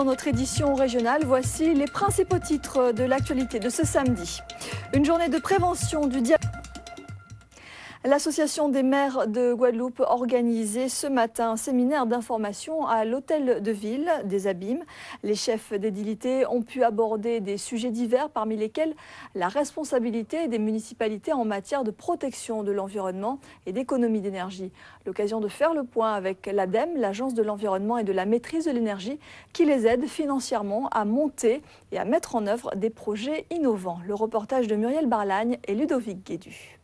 Dans notre édition régionale, voici les principaux titres de l'actualité de ce samedi. Une journée de prévention du diabète. L'Association des maires de Guadeloupe organisait ce matin un séminaire d'information à l'hôtel de ville des Abîmes. Les chefs d'édilité ont pu aborder des sujets divers, parmi lesquels la responsabilité des municipalités en matière de protection de l'environnement et d'économie d'énergie. L'occasion de faire le point avec l'ADEME, l'Agence de l'environnement et de la maîtrise de l'énergie, qui les aide financièrement à monter et à mettre en œuvre des projets innovants. Le reportage de Muriel Barlagne et Ludovic Guédu.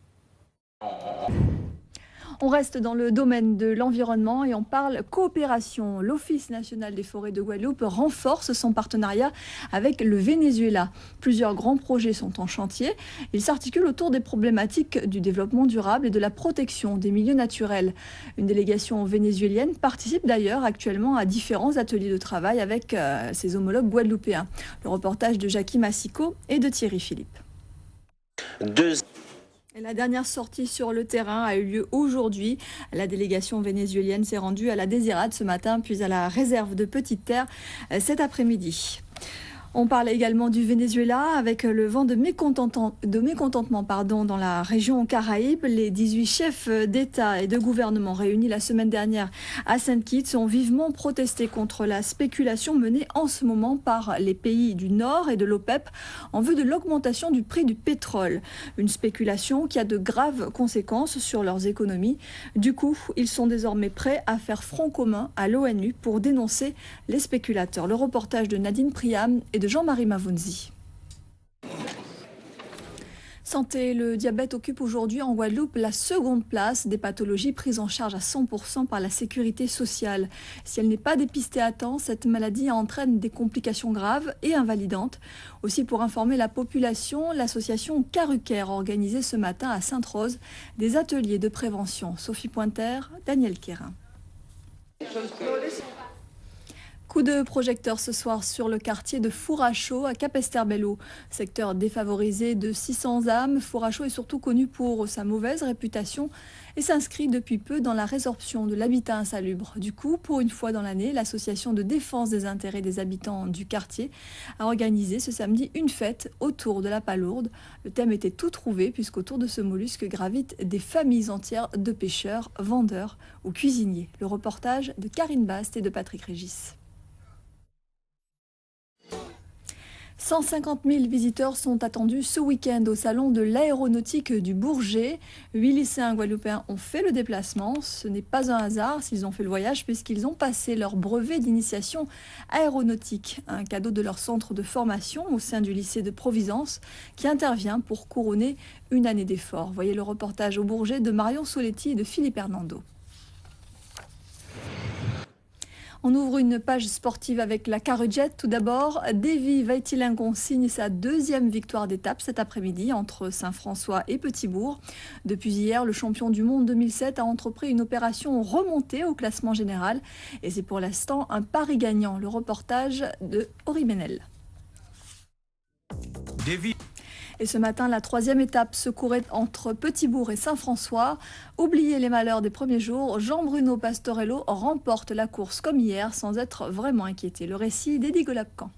On reste dans le domaine de l'environnement et on parle coopération. L'Office national des forêts de Guadeloupe renforce son partenariat avec le Venezuela. Plusieurs grands projets sont en chantier. Ils s'articulent autour des problématiques du développement durable et de la protection des milieux naturels. Une délégation vénézuélienne participe d'ailleurs actuellement à différents ateliers de travail avec ses homologues guadeloupéens. Le reportage de Jackie Massico et de Thierry Philippe. La dernière sortie sur le terrain a eu lieu aujourd'hui. La délégation vénézuélienne s'est rendue à la Désirade ce matin, puis à la réserve de Petite Terre cet après-midi. On parle également du Venezuela avec le vent de mécontentement dans la région Caraïbes. Les 18 chefs d'État et de gouvernement réunis la semaine dernière à Saint Kitts ont vivement protesté contre la spéculation menée en ce moment par les pays du Nord et de l'OPEP en vue de l'augmentation du prix du pétrole. Une spéculation qui a de graves conséquences sur leurs économies. Du coup, ils sont désormais prêts à faire front commun à l'ONU pour dénoncer les spéculateurs. Le reportage de Nadine Priam et de Jean-Marie Mavounzi. Santé, le diabète occupe aujourd'hui en Guadeloupe la seconde place des pathologies prises en charge à 100% par la sécurité sociale. Si elle n'est pas dépistée à temps, cette maladie entraîne des complications graves et invalidantes. Aussi, pour informer la population, l'association Caruker a organisé ce matin à Sainte-Rose des ateliers de prévention. Sophie Pointer, Daniel Quérin. Coup de projecteur ce soir sur le quartier de Fourachot à Capesterre-Belle-Eau. Secteur défavorisé de 600 âmes, Fourachot est surtout connu pour sa mauvaise réputation et s'inscrit depuis peu dans la résorption de l'habitat insalubre. Du coup, pour une fois dans l'année, l'association de défense des intérêts des habitants du quartier a organisé ce samedi une fête autour de la palourde. Le thème était tout trouvé puisqu'autour de ce mollusque gravitent des familles entières de pêcheurs, vendeurs ou cuisiniers. Le reportage de Karine Bast et de Patrick Régis. 150 000 visiteurs sont attendus ce week-end au salon de l'aéronautique du Bourget. 8 lycéens guadeloupéens ont fait le déplacement. Ce n'est pas un hasard s'ils ont fait le voyage puisqu'ils ont passé leur brevet d'initiation aéronautique, un cadeau de leur centre de formation au sein du lycée de Providence qui intervient pour couronner une année d'efforts. Voyez le reportage au Bourget de Marion Soletti et de Philippe Hernando. On ouvre une page sportive avec la Carujet. Tout d'abord, Davy Vaitilingon signe sa deuxième victoire d'étape cet après-midi entre Saint-François et Petit-Bourg. Depuis hier, le champion du monde 2007 a entrepris une opération remontée au classement général. Et c'est pour l'instant un pari gagnant. Le reportage de Henri Ménel. Et ce matin, la troisième étape se courait entre Petit-Bourg et Saint-François. Oubliez les malheurs des premiers jours, Jean-Bruno Pastorello remporte la course comme hier sans être vraiment inquiété. Le récit d'Eddie Golapcan.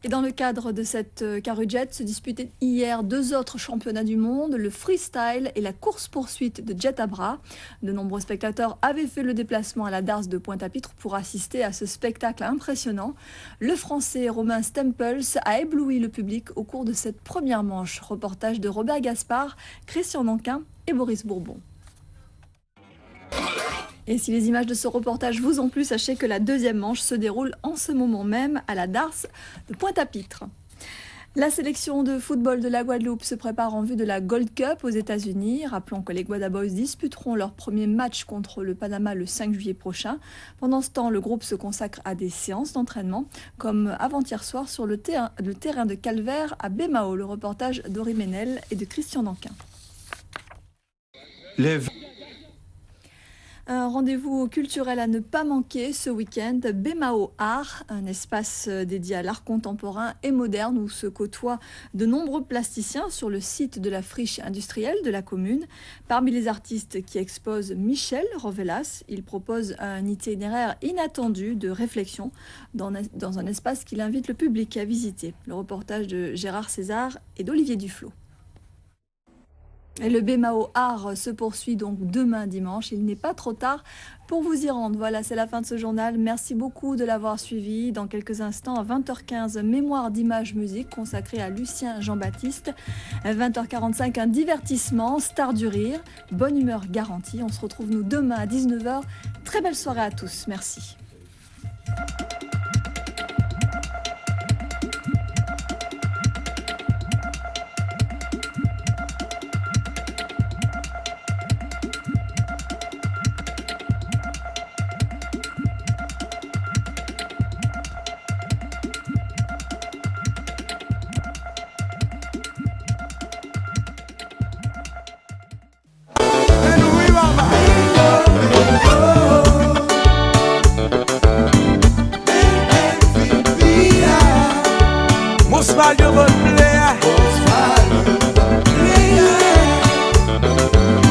Et dans le cadre de cette Carujet se disputaient hier deux autres championnats du monde, le freestyle et la course-poursuite de jet à bras. De nombreux spectateurs avaient fait le déplacement à la Darse de Pointe-à-Pitre pour assister à ce spectacle impressionnant. Le Français Romain Stempels a ébloui le public au cours de cette première manche. Reportage de Robert Gaspard, Christian Nanquin et Boris Bourbon. Et si les images de ce reportage vous ont plu, sachez que la deuxième manche se déroule en ce moment même à la Darse de Pointe-à-Pitre. La sélection de football de la Guadeloupe se prépare en vue de la Gold Cup aux États-Unis. Rappelons que les Guada Boys disputeront leur premier match contre le Panama le 5 juillet prochain. Pendant ce temps, le groupe se consacre à des séances d'entraînement, comme avant-hier soir sur le terrain de Calvaire à Bémao. Le reportage d'Henri Ménel et de Christian Nanquin. Un rendez-vous culturel à ne pas manquer ce week-end, Bemao Art, un espace dédié à l'art contemporain et moderne où se côtoient de nombreux plasticiens sur le site de la friche industrielle de la commune. Parmi les artistes qui exposent, Michel Rovelas, il propose un itinéraire inattendu de réflexion dans un espace qu'il invite le public à visiter. Le reportage de Gérard César et d'Olivier Duflot. Et le Bemao Art se poursuit donc demain dimanche. Il n'est pas trop tard pour vous y rendre. Voilà, c'est la fin de ce journal. Merci beaucoup de l'avoir suivi. Dans quelques instants, à 20h15, Mémoire d'images musique consacrée à Lucien Jean-Baptiste. À 20h45, un divertissement, Star du rire, bonne humeur garantie. On se retrouve nous demain à 19h. Très belle soirée à tous. Merci.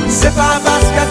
C'est pas parce que